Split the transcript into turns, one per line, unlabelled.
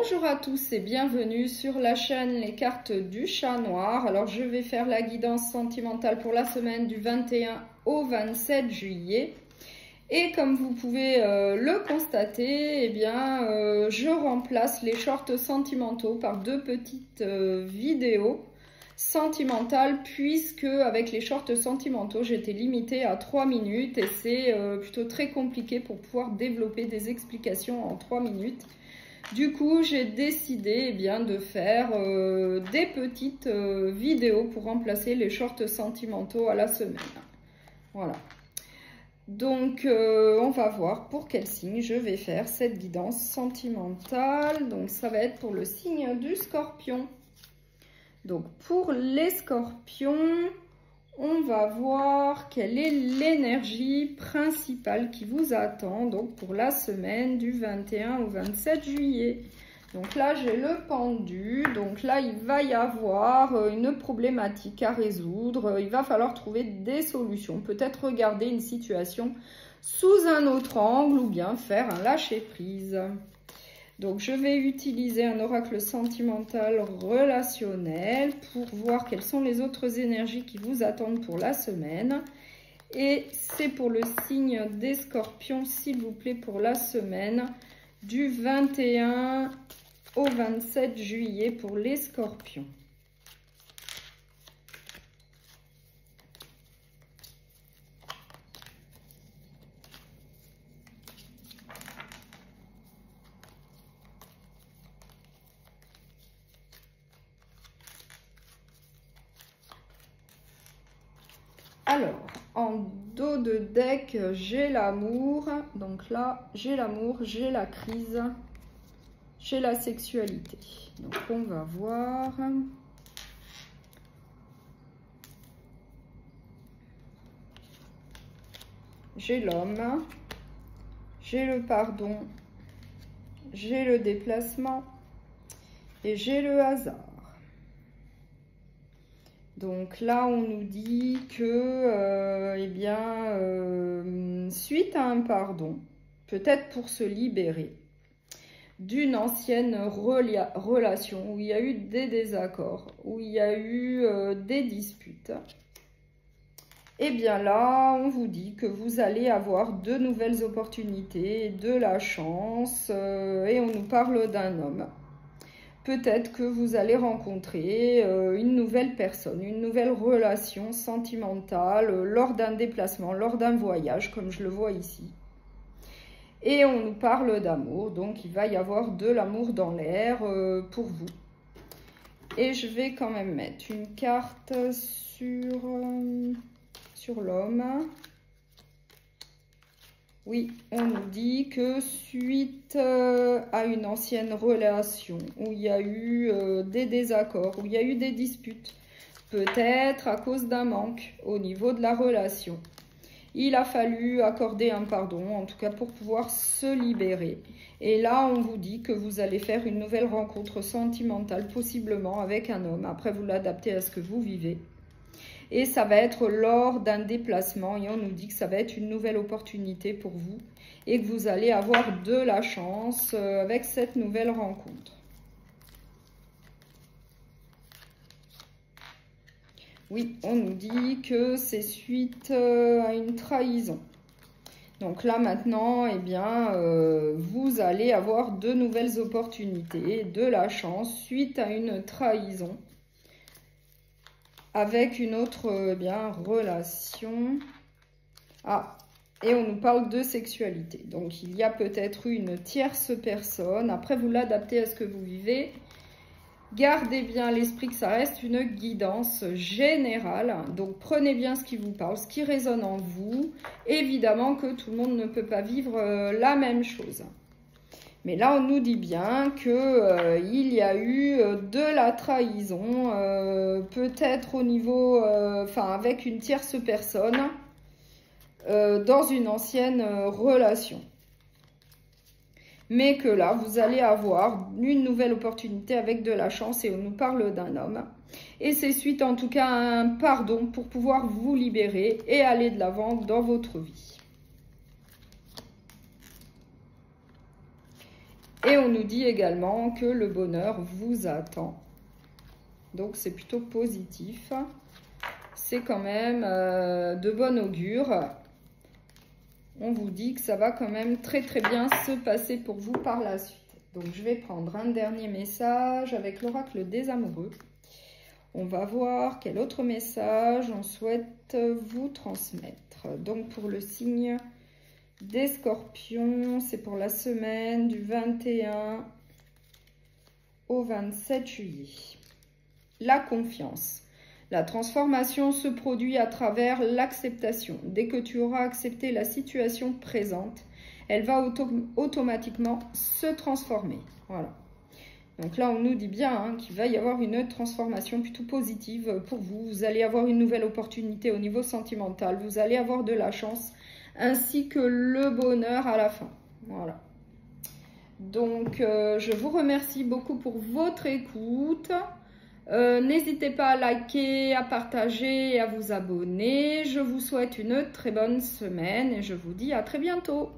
Bonjour à tous et bienvenue sur la chaîne Les Cartes du Chat Noir. Alors je vais faire la guidance sentimentale pour la semaine du 21 au 27 juillet. Et comme vous pouvez le constater, je remplace les shorts sentimentaux par deux petites vidéos sentimentales, puisque avec les shorts sentimentaux j'étais limitée à 3 minutes et c'est plutôt très compliqué pour pouvoir développer des explications en 3 minutes. Du coup, j'ai décidé de faire des petites vidéos pour remplacer les shorts sentimentaux à la semaine. Voilà. Donc, on va voir pour quel signe je vais faire cette guidance sentimentale. Donc, ça va être pour le signe du Scorpion. Donc, pour les Scorpions, on va voir quelle est l'énergie principale qui vous attend donc pour la semaine du 21 au 27 juillet. Donc là, j'ai le pendu. Donc là, il va y avoir une problématique à résoudre. Il va falloir trouver des solutions. Peut-être regarder une situation sous un autre angle ou bien faire un lâcher-prise. Donc, je vais utiliser un oracle sentimental relationnel pour voir quelles sont les autres énergies qui vous attendent pour la semaine. Et c'est pour le signe des Scorpions, s'il vous plaît, pour la semaine du 21 au 27 juillet pour les Scorpions. Alors, en dos de deck, j'ai l'amour. Donc là, j'ai l'amour, j'ai la crise, j'ai la sexualité. Donc, on va voir. J'ai l'homme, j'ai le pardon, j'ai le déplacement et j'ai le hasard. Donc là, on nous dit que, suite à un pardon, peut-être pour se libérer d'une ancienne relation où il y a eu des désaccords, où il y a eu des disputes, et bien là, on vous dit que vous allez avoir de nouvelles opportunités, de la chance, et on nous parle d'un homme. Peut-être que vous allez rencontrer une nouvelle personne, une nouvelle relation sentimentale lors d'un déplacement, lors d'un voyage, comme je le vois ici. Et on nous parle d'amour, donc il va y avoir de l'amour dans l'air pour vous. Et je vais quand même mettre une carte sur l'homme. Oui, on nous dit que suite à une ancienne relation où il y a eu des désaccords, où il y a eu des disputes, peut-être à cause d'un manque au niveau de la relation, il a fallu accorder un pardon, en tout cas pour pouvoir se libérer. Et là, on vous dit que vous allez faire une nouvelle rencontre sentimentale, possiblement avec un homme. Après, vous l'adaptez à ce que vous vivez. Et ça va être lors d'un déplacement et on nous dit que ça va être une nouvelle opportunité pour vous et que vous allez avoir de la chance avec cette nouvelle rencontre. Oui, on nous dit que c'est suite à une trahison. Donc là maintenant, vous allez avoir de nouvelles opportunités, de la chance suite à une trahison. Avec une autre relation. Ah, et on nous parle de sexualité. Donc, il y a peut-être une tierce personne. Après, vous l'adaptez à ce que vous vivez. Gardez bien à l'esprit que ça reste une guidance générale. Donc, prenez bien ce qui vous parle, ce qui résonne en vous. Évidemment que tout le monde ne peut pas vivre la même chose. Mais là, on nous dit bien qu'il y a eu de la trahison, peut-être au niveau, avec une tierce personne, dans une ancienne relation. Mais que là, vous allez avoir une nouvelle opportunité avec de la chance et on nous parle d'un homme. Et c'est suite en tout cas à un pardon pour pouvoir vous libérer et aller de l'avant dans votre vie. Et on nous dit également que le bonheur vous attend. Donc, c'est plutôt positif. C'est quand même de bon augure. On vous dit que ça va quand même très très bien se passer pour vous par la suite. Donc, je vais prendre un dernier message avec l'oracle des amoureux. On va voir quel autre message on souhaite vous transmettre. Donc, pour le signe des Scorpions, c'est pour la semaine du 21 au 27 juillet. La confiance. La transformation se produit à travers l'acceptation. Dès que tu auras accepté la situation présente, elle va automatiquement se transformer. Voilà. Donc là, on nous dit bien qu'il va y avoir une transformation plutôt positive pour vous. Vous allez avoir une nouvelle opportunité au niveau sentimental. Vous allez avoir de la chance ainsi que le bonheur à la fin. Voilà. Donc, je vous remercie beaucoup pour votre écoute. N'hésitez pas à liker, à partager et à vous abonner. Je vous souhaite une très bonne semaine et je vous dis à très bientôt.